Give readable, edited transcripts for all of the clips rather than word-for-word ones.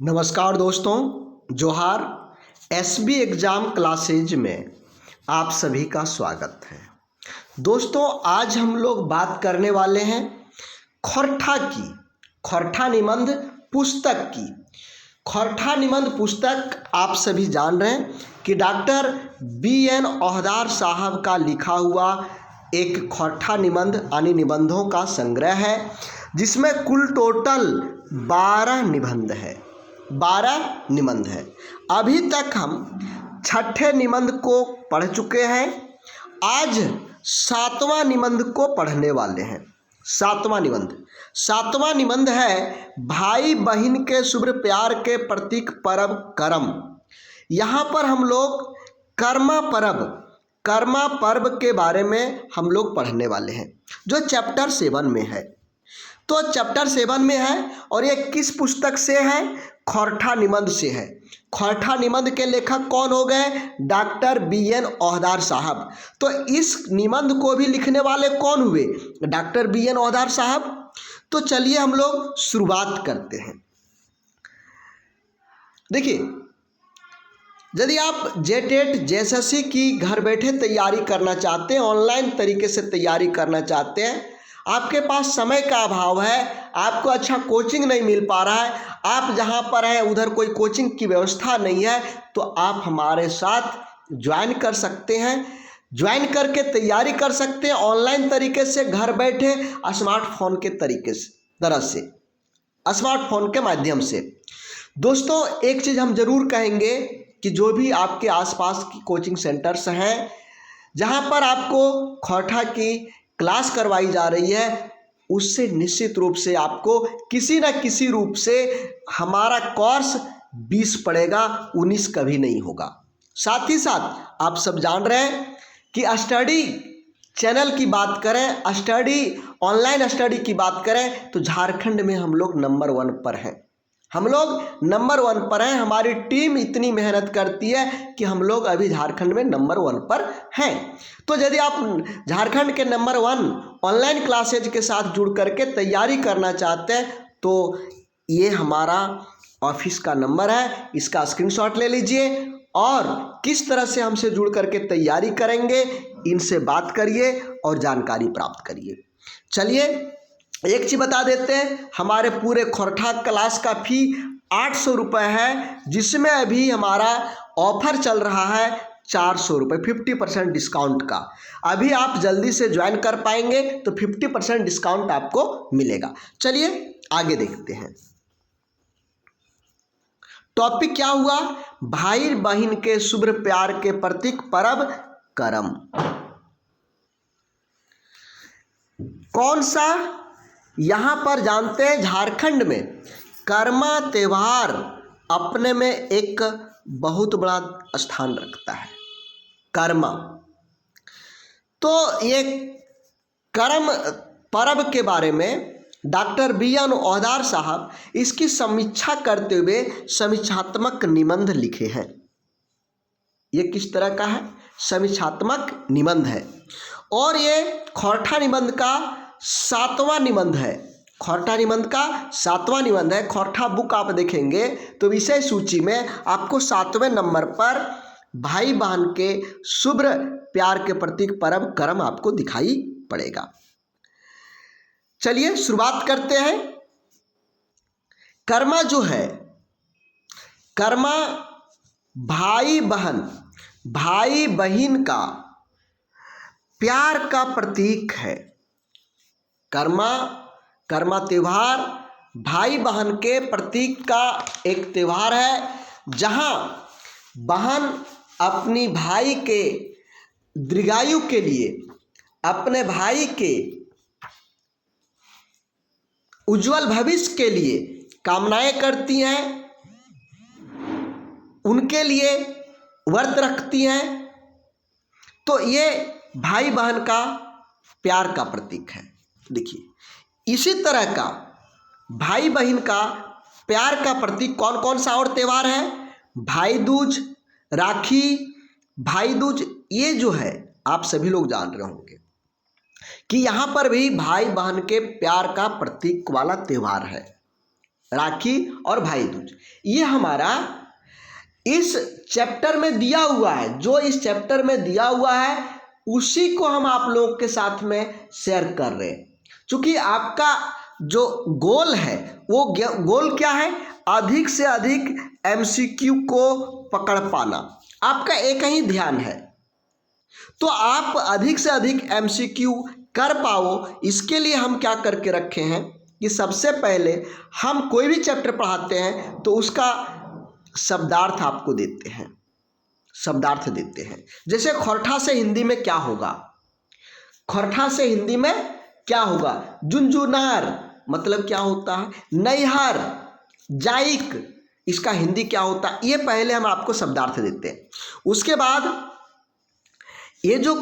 नमस्कार दोस्तों, जोहार। एसबी एग्ज़ाम क्लासेज में आप सभी का स्वागत है। दोस्तों, आज हम लोग बात करने वाले हैं खोरठा निबंध पुस्तक की। खोरठा निबंध पुस्तक आप सभी जान रहे हैं कि डॉक्टर BN ओहदार साहब का लिखा हुआ एक खोरठा निबंध यानी निबंधों का संग्रह है, जिसमें कुल टोटल 12 निबंध है। 12 निबंध है। अभी तक हम छठे निबंध को पढ़ चुके हैं। आज 7वां निबंध को पढ़ने वाले हैं। सातवां निबंध है भाई बहन के शुभ प्यार के प्रतीक पर्व करम। यहाँ पर हम लोग कर्मा पर्व के बारे में हम लोग पढ़ने वाले हैं, जो चैप्टर 7 में है। तो चैप्टर 7 में है और ये किस पुस्तक से है? खोरठा निबंध से है। खोरठा निबंध के लेखक कौन हो गए? डॉक्टर BN ओहदार साहब। तो इस निबंध को भी लिखने वाले कौन हुए? डॉक्टर BN ओहदार साहब। तो चलिए हम लोग शुरुआत करते हैं। देखिए, यदि आप जेटेट JSSC की घर बैठे तैयारी करना चाहते हैं, ऑनलाइन तरीके से तैयारी करना चाहते हैं, आपके पास समय का अभाव है, आपको अच्छा कोचिंग नहीं मिल पा रहा है, आप जहां पर हैं उधर कोई कोचिंग की व्यवस्था नहीं है, तो आप हमारे साथ ज्वाइन कर सकते हैं। ज्वाइन करके तैयारी कर सकते हैं ऑनलाइन तरीके से, घर बैठे स्मार्टफोन के स्मार्टफोन के माध्यम से। दोस्तों, एक चीज़ हम जरूर कहेंगे कि जो भी आपके आसपास की कोचिंग सेंटर्स हैं जहां पर आपको खोरठा की क्लास करवाई जा रही है, उससे निश्चित रूप से आपको किसी न किसी रूप से हमारा कोर्स 20 पड़ेगा, 19 कभी नहीं होगा। साथ ही साथ आप सब जान रहे हैं कि स्टडी चैनल की बात करें, ऑनलाइन स्टडी की बात करें तो झारखंड में हम लोग नंबर 1 पर हैं। हमारी टीम इतनी मेहनत करती है कि हम लोग अभी झारखंड में नंबर 1 पर हैं। तो यदि आप झारखंड के नंबर 1 ऑनलाइन क्लासेज के साथ जुड़ करके तैयारी करना चाहते हैं, तो ये हमारा ऑफिस का नंबर है, इसका स्क्रीनशॉट ले लीजिए और किस तरह से हमसे जुड़ करके तैयारी करेंगे, इनसे बात करिए और जानकारी प्राप्त करिए। चलिए, एक चीज बता देते हैं, हमारे पूरे खोरठा क्लास का फी 800 रुपये है, जिसमें अभी हमारा ऑफर चल रहा है 400 रुपये 50% डिस्काउंट का। अभी आप जल्दी से ज्वाइन कर पाएंगे तो 50% डिस्काउंट आपको मिलेगा। चलिए आगे देखते हैं। टॉपिक क्या हुआ? भाई बहन के शुभ प्यार के प्रतीक पर्व करम। कौन सा? यहां पर जानते हैं, झारखंड में कर्मा त्योहार अपने में एक बहुत बड़ा स्थान रखता है। कर्मा, तो ये करम पर्व के बारे में डॉक्टर BN ओहदार साहब इसकी समीक्षा करते हुए समीक्षात्मक निबंध लिखे हैं। ये किस तरह का है? समीक्षात्मक निबंध है और ये खोरठा निबंध का 7वां निबंध है। खोरठा निबंध का 7वां निबंध है। खोरठा बुक आप देखेंगे तो विषय सूची में आपको 7वें नंबर पर भाई बहन के शुभ प्यार के प्रतीक पर्व करम आपको दिखाई पड़ेगा। चलिए शुरुआत करते हैं। कर्मा जो है, कर्मा भाई बहन का प्यार का प्रतीक है। कर्मा त्योहार भाई बहन के प्रतीक का एक त्योहार है, जहां बहन अपनी भाई के दीर्घायु के लिए, अपने भाई के उज्जवल भविष्य के लिए कामनाएं करती हैं, उनके लिए व्रत रखती हैं। तो ये भाई बहन का प्यार का प्रतीक है। देखिए, इसी तरह का भाई बहन का प्यार का प्रतीक कौन कौन सा और त्योहार है? भाई दूज, राखी, भाई दूज, ये जो है आप सभी लोग जान रहे होंगे कि यहाँ पर भी भाई बहन के प्यार का प्रतीक वाला त्योहार है। राखी और भाई दूज, ये हमारा इस चैप्टर में दिया हुआ है। जो इस चैप्टर में दिया हुआ है उसी को हम आप लोगों के साथ में शेयर कर रहे हैं। क्योंकि आपका जो गोल है वो गोल क्या है, अधिक से अधिक एमसीक्यू को पकड़ पाना, आपका एक ही ध्यान है। तो आप अधिक से अधिक एमसीक्यू कर पाओ, इसके लिए हम क्या करके रखे हैं कि सबसे पहले हम कोई भी चैप्टर पढ़ाते हैं तो उसका शब्दार्थ आपको देते हैं, शब्दार्थ देते हैं। जैसे खोरठा से हिंदी में क्या होगा, खोरठा से हिंदी में क्या होगा, झुनझुनार मतलब क्या होता है, नैहर, जाइक, इसका हिंदी क्या होता है, ये पहले हम आपको शब्दार्थ देते हैं। उसके बाद ये जो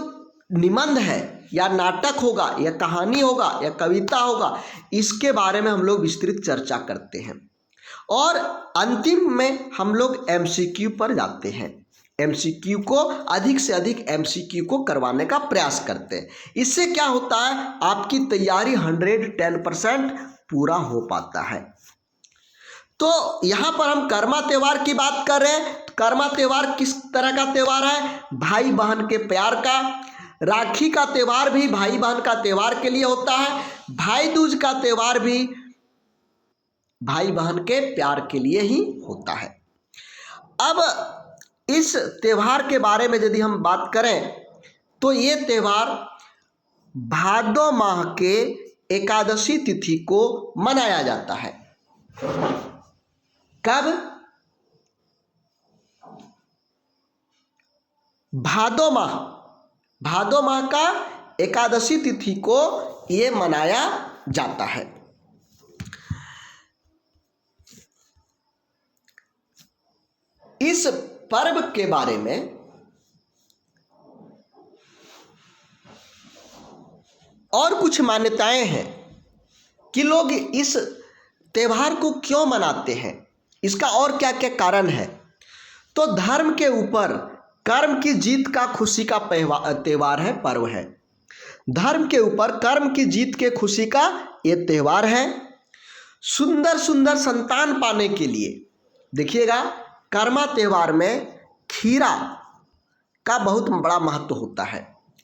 निबंध है या नाटक होगा या कहानी होगा या कविता होगा, इसके बारे में हम लोग विस्तृत चर्चा करते हैं। और अंतिम में हम लोग एमसीक्यू पर जाते हैं, एमसीक्यू को अधिक से अधिक एमसीक्यू को करवाने का प्रयास करते हैं। इससे क्या होता है, आपकी तैयारी 110% पूरा हो पाता है। तो यहाँ पर हम कर्मा त्यौहार की बात कर रहे हैं। कर्मा त्यौहार किस तरह का त्यौहार है, भाई बहन के प्यार का। राखी का त्यौहार भी भाई बहन का त्यौहार के लिए होता है। भाई दूज का त्यौहार भी भाई बहन के प्यार के लिए ही होता है। अब इस त्यौहार के बारे में यदि हम बात करें तो ये त्यौहार भादो माह के एकादशी तिथि को मनाया जाता है। कब, भादो माह, भादो माह का एकादशी तिथि को ये मनाया जाता है। इस पर्व के बारे में और कुछ मान्यताएं हैं कि लोग इस त्यौहार को क्यों मनाते हैं, इसका और क्या क्या कारण है। तो धर्म के ऊपर कर्म की जीत का खुशी का त्यौहार है, पर्व है। धर्म के ऊपर कर्म की जीत के खुशी का ये त्यौहार है। सुंदर सुंदर संतान पाने के लिए, देखिएगा कर्मा त्यौहार में खीरा का बहुत बड़ा महत्व होता है।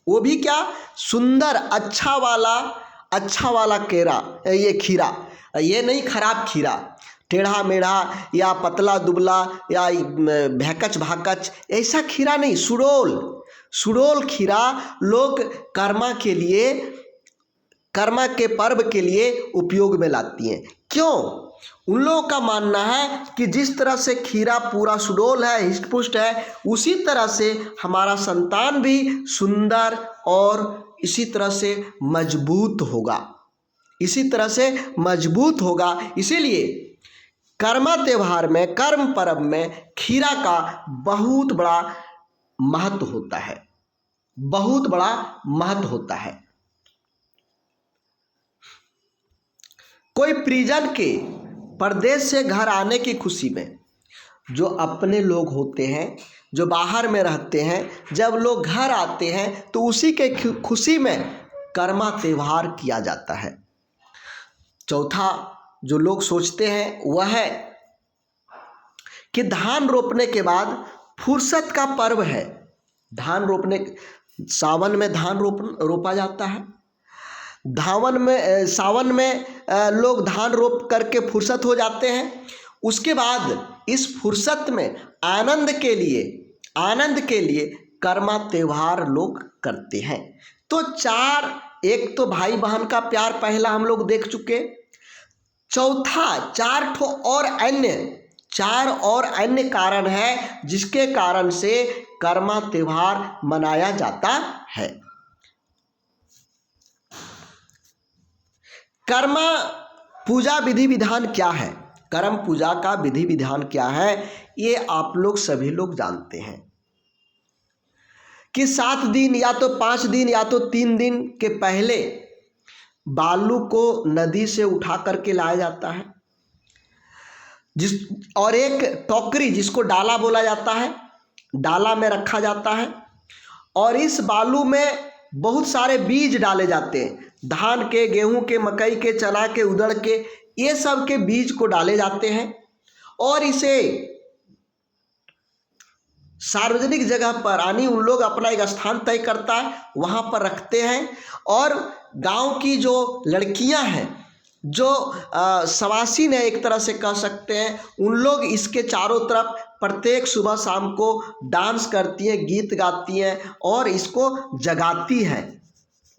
वो भी क्या, सुंदर अच्छा वाला केरा, ये खीरा, ये नहीं खराब खीरा, टेढ़ा मेढ़ा या पतला दुबला या भैकच भाकच, ऐसा खीरा नहीं, सुडोल खीरा लोग कर्मा के लिए, कर्मा के पर्व के लिए उपयोग में लाती हैं। क्यों, उन लोगों का मानना है कि जिस तरह से खीरा पूरा सुडोल है, हिष्टपुष्ट है, उसी तरह से हमारा संतान भी सुंदर और इसी तरह से मजबूत होगा, इसी तरह से मजबूत होगा। इसीलिए कर्मा त्यौहार में, कर्म पर्व में खीरा का बहुत बड़ा महत्व होता है, बहुत बड़ा महत्व होता है। कोई परिजन के परदेश से घर आने की खुशी में, जो अपने लोग होते हैं जो बाहर में रहते हैं, जब लोग घर आते हैं तो उसी के खुशी में कर्मा त्यौहार किया जाता है। चौथा जो लोग सोचते हैं वह है कि धान रोपने के बाद फुर्सत का पर्व है। धान रोपने, सावन में धान रोपा जाता है। सावन में लोग धान रोप करके फुर्सत हो जाते हैं। उसके बाद इस फुर्सत में आनंद के लिए कर्मा त्यौहार लोग करते हैं। तो एक तो भाई बहन का प्यार पहला हम लोग देख चुके। चौथा चार और अन्य कारण है जिसके कारण से कर्मा त्यौहार मनाया जाता है। कर्मा पूजा विधि विधान क्या है, कर्म पूजा का विधि विधान क्या है, ये आप लोग सभी लोग जानते हैं कि 7 दिन या तो 5 दिन या तो 3 दिन के पहले बालू को नदी से उठा करके लाया जाता है, और एक टोकरी जिसको डाला बोला जाता है, डाला में रखा जाता है, और इस बालू में बहुत सारे बीज डाले जाते हैं, धान के, गेहूं के, मकई के, चना के, उड़द के, ये सब के बीज को डाले जाते हैं और इसे सार्वजनिक जगह पर यानी उन लोग अपना एक स्थान तय करता है वहाँ पर रखते हैं और गांव की जो लड़कियां हैं जो सवासीन है एक तरह से कह सकते हैं, उन लोग इसके चारों तरफ प्रत्येक सुबह शाम को डांस करती हैं, गीत गाती हैं और इसको जगाती हैं।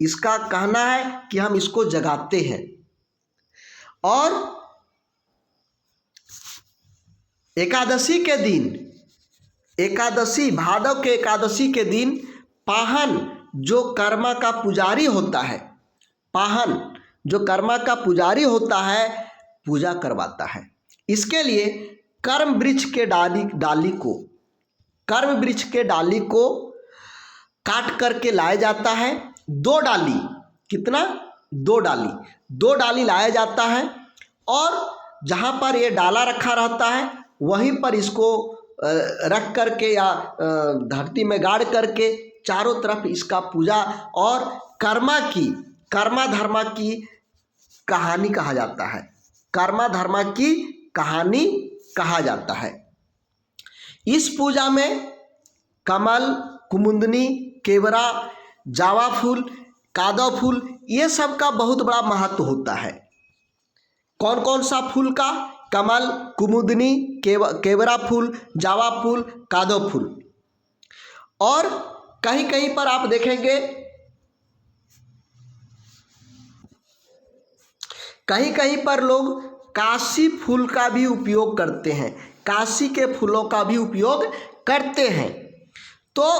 इसका कहना है कि हम इसको जगाते हैं। और एकादशी के दिन, एकादशी भादव के एकादशी के दिन पाहन जो कर्मा का पुजारी होता है, पाहन जो कर्मा का पुजारी होता है पूजा करवाता है। इसके लिए कर्म वृक्ष के डाली को, कर्म वृक्ष के डाली को काट करके लाया जाता है। 2 डाली, कितना? 2 डाली, 2 डाली लाया जाता है और जहाँ पर ये डाला रखा रहता है वहीं पर इसको रख करके या धरती में गाड़ करके चारों तरफ इसका पूजा और कर्मा की, कर्मा धर्मा की कहानी कहा जाता है, कर्मा धर्मा की कहानी कहा जाता है। इस पूजा में कमल, कुमुदनी, केवड़ा, जावा फूल, कादव फूल ये सब का बहुत बड़ा महत्व होता है। कौन कौन सा फूल का? कमल, कुमुदनी, केवड़ा फूल, जावा फूल, कादव फूल। और कहीं कहीं पर आप देखेंगे, कहीं कहीं पर लोग काशी फूल का भी उपयोग करते हैं, काशी के फूलों का भी उपयोग करते हैं। तो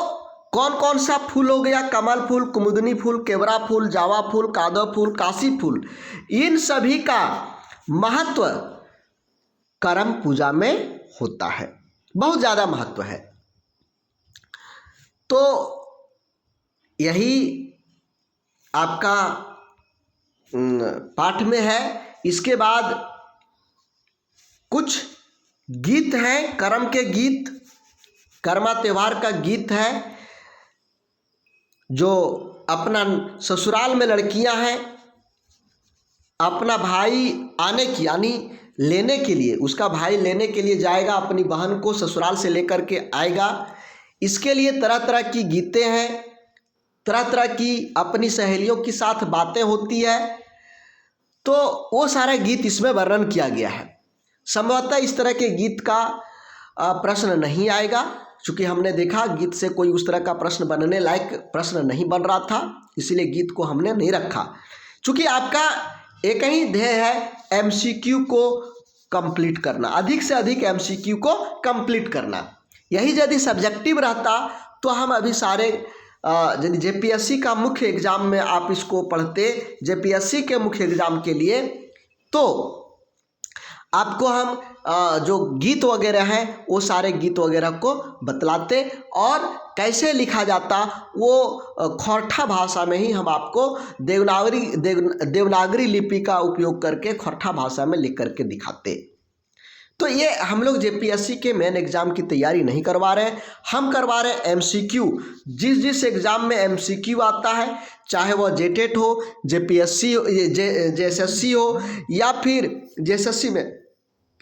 कौन कौन सा फूल हो गया? कमल फूल, कुमुदनी फूल, केवड़ा फूल, जावा फूल, कादव फूल, काशी फूल, इन सभी का महत्व करम पूजा में होता है, बहुत ज़्यादा महत्व है। तो यही आपका पाठ में है। इसके बाद कुछ गीत हैं, कर्म के गीत, कर्मा त्योहार का गीत है जो अपना ससुराल में लड़कियां हैं अपना भाई आने की यानी लेने के लिए, उसका भाई लेने के लिए जाएगा, अपनी बहन को ससुराल से लेकर के आएगा। इसके लिए तरह तरह की गीतें हैं, तरह तरह की अपनी सहेलियों के साथ बातें होती है। तो वो सारा गीत इसमें वर्णन किया गया है। संभवतः इस तरह के गीत का प्रश्न नहीं आएगा, क्योंकि हमने देखा गीत से कोई उस तरह का प्रश्न बनने लायक प्रश्न नहीं बन रहा था, इसीलिए गीत को हमने नहीं रखा। क्योंकि आपका एक ही ध्येय है एमसीक्यू को कंप्लीट करना, अधिक से अधिक एमसीक्यू को कंप्लीट करना। यही यदि सब्जेक्टिव रहता तो हम अभी सारे यदि जेपीएससी का मुख्य एग्जाम में आप इसको पढ़ते, जेपीएससी के मुख्य एग्जाम के लिए, तो आपको हम जो गीत वगैरह हैं वो सारे गीत वगैरह को बतलाते और कैसे लिखा जाता वो खोरठा भाषा में ही हम आपको देवनागरी लिपि का उपयोग करके खोरठा भाषा में लिख करके दिखाते। तो ये हम लोग जेपीएससी के मेन एग्जाम की तैयारी नहीं करवा रहे हैं, हम करवा रहे हैं एमसीक्यू। जिस जिस एग्जाम में एमसीक्यू आता है, चाहे वह जेटेट हो, जेपीएससी जेएसएससी हो या फिर जेएसएससी में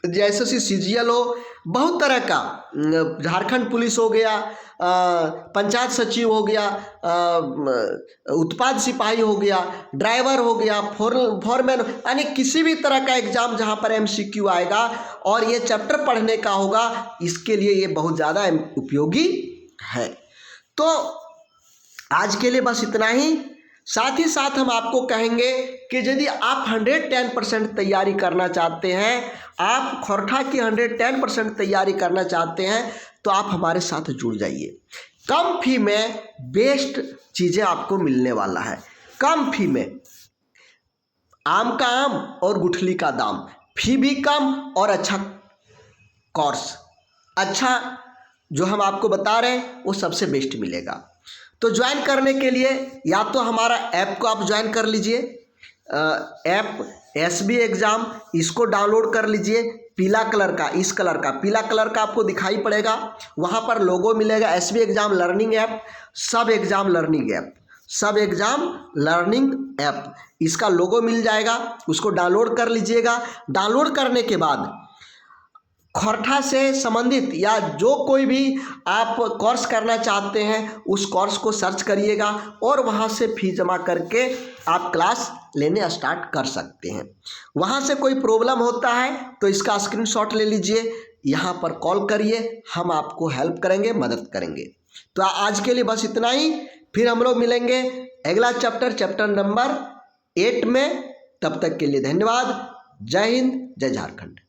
जेएसएससी सीजीएल हो, बहुत तरह का, झारखंड पुलिस हो गया, पंचायत सचिव हो गया, उत्पाद सिपाही हो गया, ड्राइवर हो गया, फॉरमैन, यानी किसी भी तरह का एग्जाम जहां पर एमसीक्यू आएगा और ये चैप्टर पढ़ने का होगा, इसके लिए ये बहुत ज़्यादा उपयोगी है। तो आज के लिए बस इतना ही। साथ ही साथ हम आपको कहेंगे कि यदि आप 110% तैयारी करना चाहते हैं, आप खोरठा की 110% तैयारी करना चाहते हैं, तो आप हमारे साथ जुड़ जाइए। कम फी में बेस्ट चीज़ें आपको मिलने वाला है, कम फी में। आम का आम और गुठली का दाम, फी भी कम और अच्छा कोर्स, अच्छा जो हम आपको बता रहे हैं वो सबसे बेस्ट मिलेगा। तो ज्वाइन करने के लिए या तो हमारा ऐप को आप ज्वाइन कर लीजिए, ऐप एसबी एग्ज़ाम, इसको डाउनलोड कर लीजिए, पीला कलर का, इस कलर का पीला कलर का आपको दिखाई पड़ेगा, वहाँ पर लोगो मिलेगा एसबी एग्ज़ाम लर्निंग ऐप, सब एग्ज़ाम लर्निंग ऐप। सब एग्जाम लर्निंग ऐप, इसका लोगो मिल जाएगा, उसको डाउनलोड कर लीजिएगा। डाउनलोड करने के बाद खौरठा से संबंधित या जो कोई भी आप कोर्स करना चाहते हैं उस कोर्स को सर्च करिएगा और वहाँ से फीस जमा करके आप क्लास लेने स्टार्ट कर सकते हैं। वहाँ से कोई प्रॉब्लम होता है तो इसका स्क्रीनशॉट ले लीजिए, यहाँ पर कॉल करिए, हम आपको हेल्प करेंगे, मदद करेंगे। तो आज के लिए बस इतना ही, फिर हम लोग मिलेंगे अगला चैप्टर नंबर 8 में। तब तक के लिए धन्यवाद। जय हिंद, जय झारखंड।